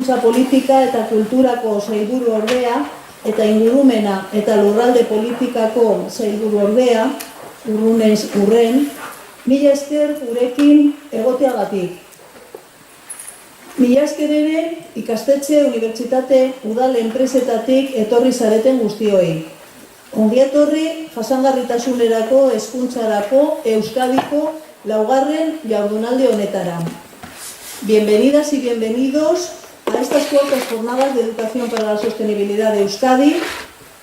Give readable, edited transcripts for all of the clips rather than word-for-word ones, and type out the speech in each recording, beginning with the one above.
Politika eta kulturako sailburu ordea eta ingurumena eta lurralde politikako sailburu ordea, urrunez urren, mila esker gurekin egoteagatik. Mila esker ere ikastetxe, unibertsitate, udal enpresetatik etorri zareten guztioi. Ongi etorri jasangarritasunerako, hezkuntzarako, Euskadiko laugarren jardunaldi honetara. Bienvenidas y bienvenidos a estas cuartas jornadas de educación para la sostenibilidad de Euskadi.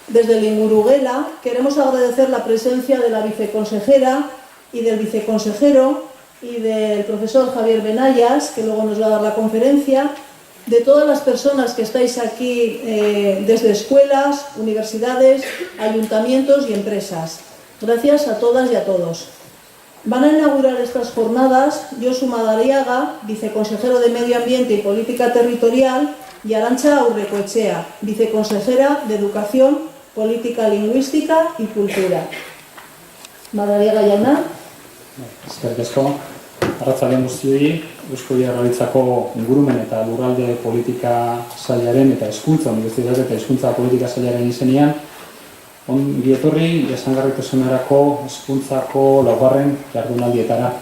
Desde el Ingurugela queremos agradecer la presencia de la viceconsejera y del viceconsejero y del profesor Javier Benayas, que luego nos va a dar la conferencia, de todas las personas que estáis aquí desde escuelas, universidades, ayuntamientos y empresas. Gracias a todas y a todos. Van a inaugurar estas jornadas Josu Madariaga, viceconsejero de Medio Ambiente y Política Territorial, y Arantxa Aurrekoetxea, viceconsejera de Educación, Política Lingüística y Cultura. Madariaga jauna. Eskerrik asko. Arratsaldeon guztioi, Eusko Jaurlaritzako ingurumen eta lurralde politika sailaren eta hezkuntza, unibertsitate eta hezkuntza politika sailaren izenean, ongi etorri jasangarritasunerako hezkuntzako laugarren jardunaldietara.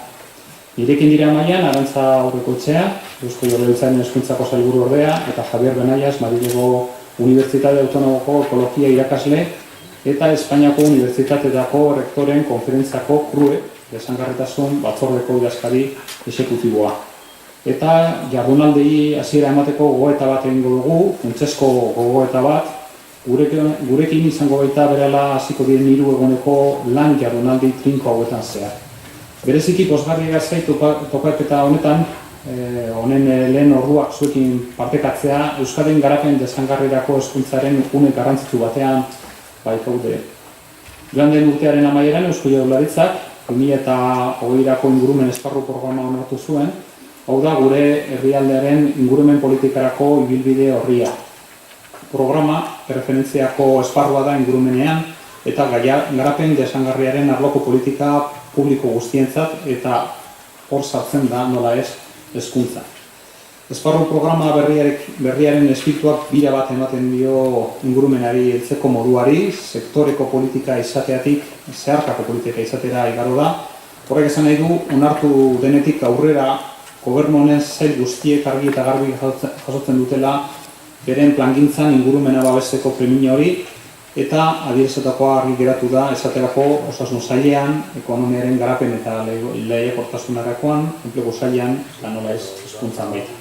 Nirekin dira mailan Arantxa Aurrekoetxea, Eusko Jaurlaritzaren hezkuntzako sailburu ordea, eta Javier Benayas, Madrilgo Unibertsitate Autonomoko ekologia irakasle, eta Espainiako Unibertsitateetako rektoren konferentziako KRUE, jasangarritasun batzordeko idazkari exekutiboa. Eta jardunaldei hasiera emateko gogoeta bat egingo dugu, funtsezko gogoeta bat, gurekin izango baita berehala hasiko diren 3 eguneko lan jardunaldi trinko hauetan zehar. Bereziki pozgarria zait topaketa honetan, honen lehen orduak zuekin partekatzea, Euskadin garapen jasangarrirako hezkuntzaren une garrantzitsu batean baikaude. Joan den urtearen amaieran Eusko Jaurlaritzak 2020ko ingurumen esparru programa onartu zuen, hau da gure herrialdearen ingurumen politikarako ibilbide orria. Programa erreferentziako esparrua da ingurumenean eta garapen jasangarriaren arloko politika publiko guztientzat eta hor sartzen da nola ez hezkuntza. Esparru programa berriaren espirituak bira bat ematen dio ingurumenari heltzeko moduari, sektoreko politika izateatik, zeharkako politika izatera igaro da. Horrek esan nahi du, onartu denetik aurrera gobernu honen sail guztiek argi eta garbi jasotzen dutela beren plangintzan ingurumena babesteko premia hori, eta adierazitakoa argi geratu da esaterako osasun sailean, ekonomiaren garapen eta lehiakortasunerakoan, enplegu sailean, nola ez hezkuntzan baita.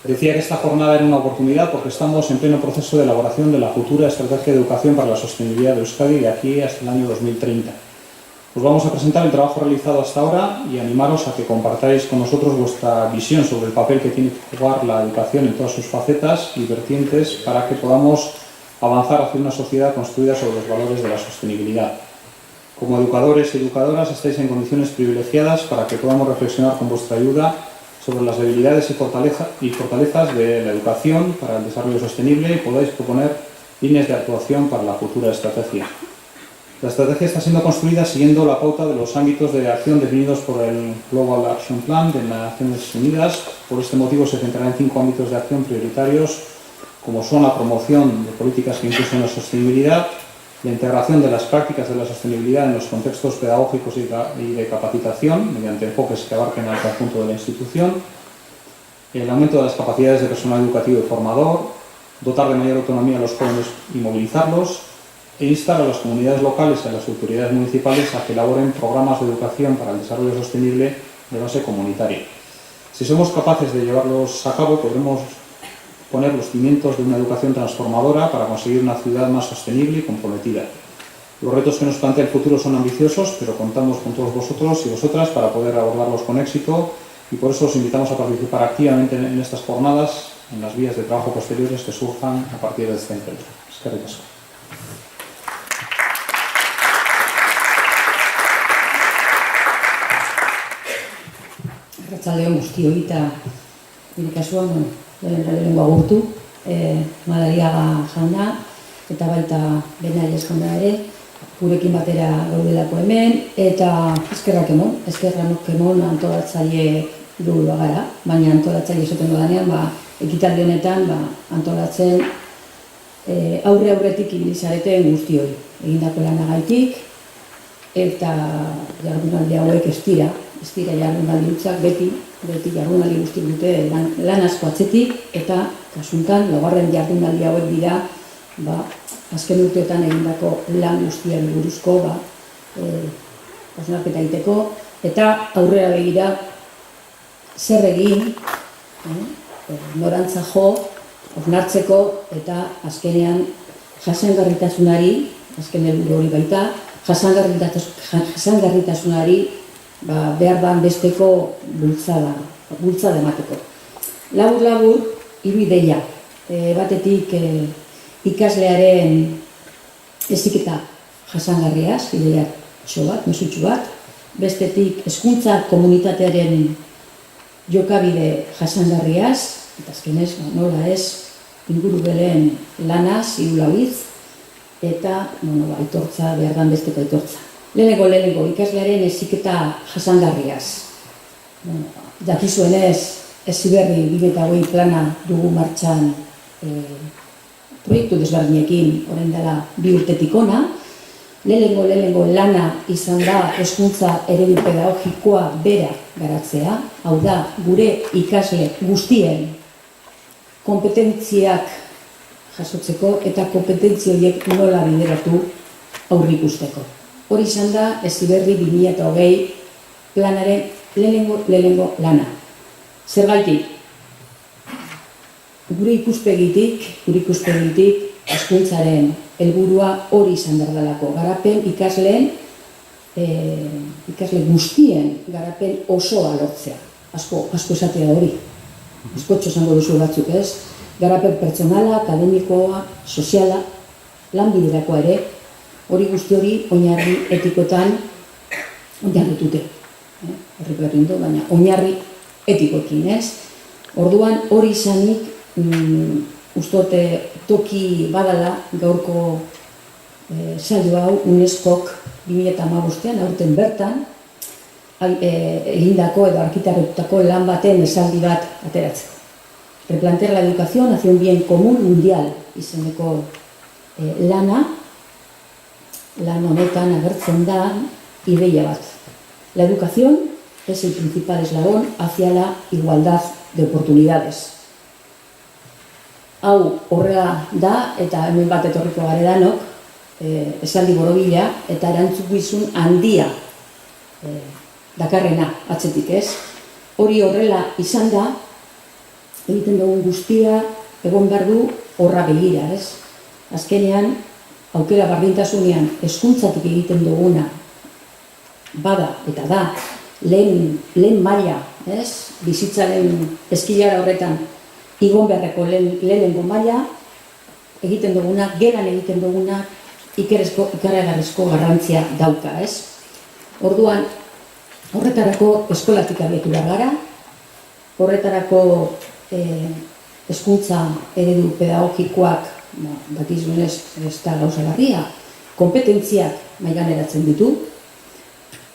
Decía que esta jornada era una oportunidad porque estamos en pleno proceso de elaboración de la futura estrategia de educación para la sostenibilidad de Euskadi de aquí hasta el año 2030. Os vamos a presentar el trabajo realizado hasta ahora y animaros a que compartáis con nosotros vuestra visión sobre el papel que tiene que jugar la educación en todas sus facetas y vertientes para que podamos avanzar hacia una sociedad construida sobre los valores de la sostenibilidad. Como educadores y educadoras estáis en condiciones privilegiadas para que podamos reflexionar con vuestra ayuda sobre las debilidades y fortalezas de la educación para el desarrollo sostenible y podáis proponer líneas de actuación para la futura estrategia. La estrategia está siendo construida siguiendo la pauta de los ámbitos de acción definidos por el Global Action Plan de las Naciones Unidas. Por este motivo se centrará en 5 ámbitos de acción prioritarios, como son la promoción de políticas que impulsen la sostenibilidad, la integración de las prácticas de la sostenibilidad en los contextos pedagógicos y de capacitación, mediante enfoques que abarquen al conjunto de la institución, el aumento de las capacidades de personal educativo y formador, dotar de mayor autonomía a los jóvenes y movilizarlos, e instar a las comunidades locales y a las autoridades municipales a que elaboren programas de educación para el desarrollo sostenible de base comunitaria. Si somos capaces de llevarlos a cabo, podremos poner los cimientos de una educación transformadora para conseguir una ciudad más sostenible y comprometida. Los retos que nos plantea el futuro son ambiciosos, pero contamos con todos vosotros y vosotras para poder abordarlos con éxito y por eso os invitamos a participar activamente en estas jornadas, en las vías de trabajo posteriores que surjan a partir de este encuentro. Eskerrik asko. Arratsaldeon guztioi eta nire kasuan lehenengo agurtu Madariaga jauna eta baita Benayas jauna ere gurekin batera gaudelako hemen eta eskerrak emon antolatzaile dugula gara, baina antolatzaile esaten dudanean ekitaldi honetan antolatzen aurretik ibili zareten guztioi egindako lanagaitik, eta jardunaldi hauek ez dira jardunaldi hutsak, beti jardunaldi guzti dute lan asko atzetik, eta kasuntan laugarren jardunaldi hauek dira azken urteetan egindako lan guztiari buruzko hausnarketa egiteko, eta aurrera begira zer egin, norantza jo, hausnartzeko, eta azkenean jasangarritasunari, azken helburu hori baita, jasangarritasunari behar dan besteko bultzada emateko. Labur, hiru ideia. Batetik ikaslearen heziketa jasangarriaz, ideia mesutxu bat. Bestetik hezkuntza komunitatearen jokabide jasangarriaz, eta azkenez, nola ez, ingurubeleen lanaz, irulabitz, eta aitortza, behar dan besteko aitortza. Lehenengo, ikaslearen heziketa jasangarriaz. Dakizuenez, Heziberri 2020 plana dugu martxan proiektu desberdinekin orain dela 2 urtetik ona. Lehenengo lana izan da hezkuntza eredu pedagogikoa bera garatzea, hau da, gure ikasle guztien kompetentziak jasotzeko eta kompetentzi horiek nola bideratu aurreikusteko. Hori izan da Heziberri 2020 planaren lehenengo lana. Zergatik, gure ikuspegitik hezkuntzaren helburua hori izan behar delako. Garapen ikasle guztien garapen osoa lortzea. Asko esatea hori. Askotxo esango duzu batzuk, ez? Garapen pertsonala, akademikoa, soziala, lanbiderakoa ere, hori guzti hori oinarri etikotan oinarritute. Baina oinarri etikoekin, ez? Orduan hori izanik, ustote toki badala gaurko saio hau UNESCOk 2015an aurten bertan egindako edo argitaratutako lan baten esaldi bat ateratzeko. Replantear la educación hacia un bien común mundial izeneko lan honetan agertzen da ideia bat. La educación es el principal eslabón hacia la igualdad de oportunidades. Hau horrela da, eta hemen bat etorriko gare danok, esaldi borobila eta erantzukizun handia dakarrena atzetik, ez? Hori horrela izan da, egiten dugun guztia egon behar du horra begira, ez? Azkenean, aukera berdintasunean hezkuntzatik egiten duguna bada eta da lehen maila, ez? Bizitzaren eskilara horretan igon beharreko lehenengo maila egiten duguna, geran egiten duguna ikaragarrizko garrantzia dauka, ez? Orduan, horretarako eskolatik abiatu behar gara, horretarako hezkuntza eredu pedagogikoak, dakizunez ez da gauza larria, kompetentziak maiganeratzen ditu,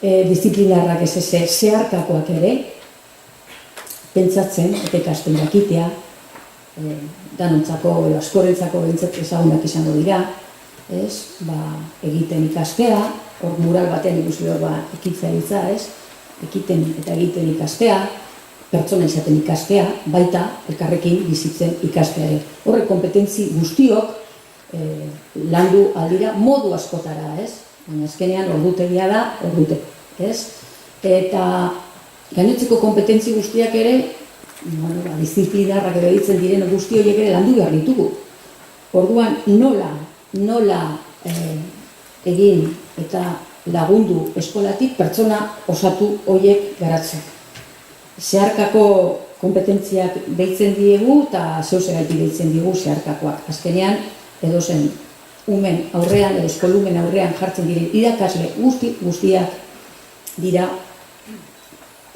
disiplinarrak ez zeharkakoak ere, pentsatzen eta ikasten jakitea, danontzako edo askorentzako ezagunak izango dira, egiten ikastea, hor mural batean ikusi hor ekitzailtza, ekiten eta egiten ikastea, pertsona izaten ikastea, baita elkarrekin bizitzen ikasteare. Horrek kompetentzi guztiok landu aldira modu askotara, baina azkenean ordutegia da, ordute, eta gainotzeko kompetentzi guztiak ere, disiplinarrak edo ditzen diren guzti horiek ere landu behar ditugu. Orduan, nola egin eta lagundu eskolatik pertsona osatu horiek garatzen. Zeharkako kompetentziak deitzen diegu eta zeuzegaitik deitzen diegu zeharkakoak. Azkenean, edozen umen aurrean edo eskolumen aurrean jartzen diren irakasle guztiak dira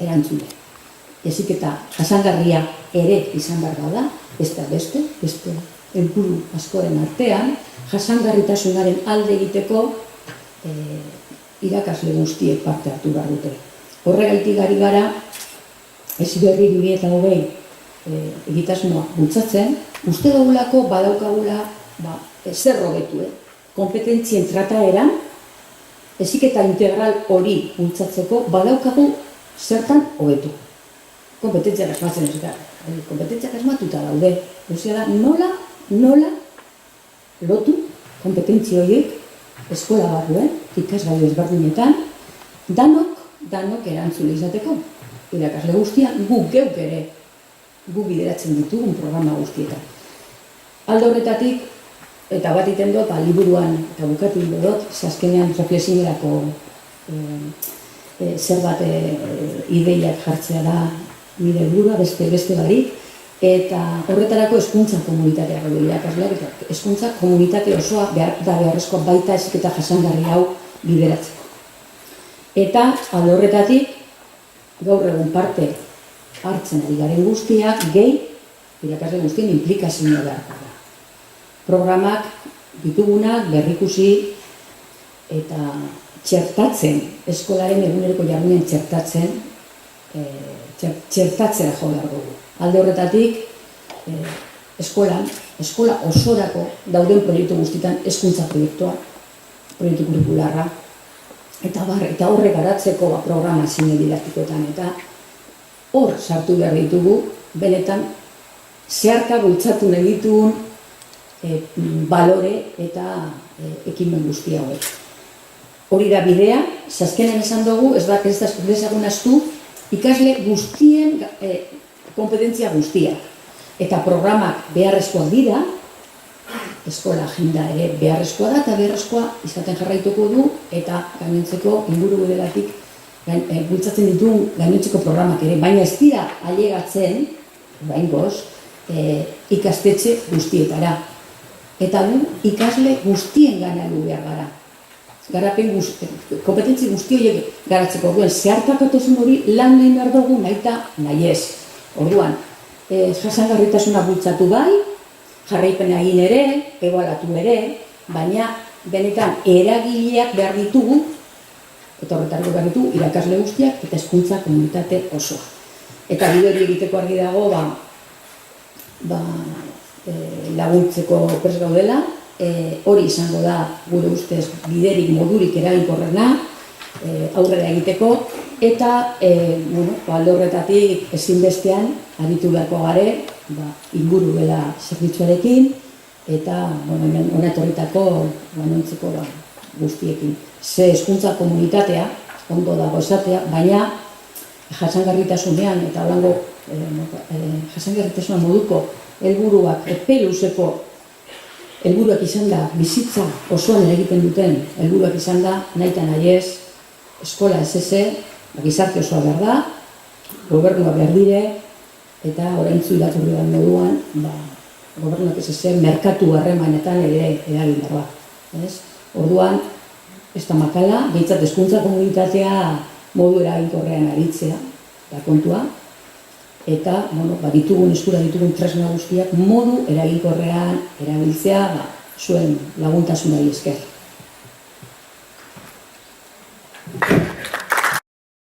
erantzule. Heziketa jasangarria ere izan behar da, beste helburu askoren artean, jasangarritasunaren alde egiteko irakasle guztiek parte hartu behar dute. Horregaitik ari gara, Heziberri 2020 egitasmoa bultzatzen, uste dugulako badaukagula zer hobetu, kompetentzien trataeran, heziketa integral hori bultzatzeko badaukagu zertan hobetu. Kompetentziak asmatzen ez da, kompetentziak asmatuta daude. Osea da, nola lotu kompetentzi horiek eskola barruen, ikasgai ezberdinetan, danok erantzule izateko. Irakasle guztia, guk geuk ere, guk bideratzen ditugun programa guztietan. Alde horretatik, eta bat iten dut, liburuan, eta bukatu dut, azkenean reflexionerako zer bat ideiak jartzea da nire helburua, beste barik, eta horretarako hezkuntza komunitatea gaude irakasleak, eta hezkuntza komunitate osoa beharrezkoa baita heziketa jasangarri hau bideratzeko. Eta alde horretatik, gaur egun parte hartzen ari garen guztiak, irakasle guztien implikazioa beharko da. Programak ditugunak berrikusi eta txertatzen, eskolaren eguneroko jardunen txertatzera jo behar dugu. Alde horretatik, eskola osorako dauden proiektu guztietan hezkuntza proiektua, proiektu kurikularra, eta horre garatzeko programa zine didaktikoetan, eta hor sartu behar ditugu, benetan zeharka bultzatu nahi ditugun balore eta ekimen guzti hauek. Hori da bidea, azkenean esan dugu, ez dezagun ahaztu, ikasle guztien kompetentzia guztiak. Eta programak beharrezkoak dira, eskola agenda ere beharrezkoa da, eta beharrezkoa izaten jarraituko du, eta gainontzeko inguru gudelatik bultzatzen ditugun gainontzeko programak ere, baina ez dira ailegatzen, behingoz, ikastetxe guztietara. Eta du, ikasle guztien gana du behar gara. Garapen kompetentzi guzti horiek garatzeko duen zeharkakotezun hori lan nahi behar dugu nahi ez. Orduan, jasangarritasuna bultzatu bai, jarraipena egin ere, ebaluatu ere, baina benetan eragileak behar ditugu, eta horretarako behar ditugu irakasle guztiak eta hezkuntza komunitate osoa. Eta bide hori egiteko argi dago, laguntzeko prest gaudela, hori izango da gure ustez biderik modurik eraginkorrena aurrera egiteko, eta alde horretatik ezinbestean aritu beharko gare inguru dela zerbitzuarekin eta hona etorritako gainontzeko guztiekin. Ze hezkuntza komunitatea ondo dago esatea, baina jasangarritasunean eta holango jasangarritasuna moduko helburuak epe luzeko helburuak izan da, bizitza osoan egiten duten helburuak izan da, nahi eta nahi ez, eskola ez gizarte osoa behar da, gobernua behar dire, eta oraintzu irakurri bat moduan, gobernuak ez merkatu harremanetan ere eragin behar da. Orduan, ez da makala, behintzat hezkuntza komunitatea modu eraginkorrean aritzea, da kontua, eta ditugun eskura ditugun tresna guztiak modu eraginkorrean erabiltzea zuen laguntasunari esker.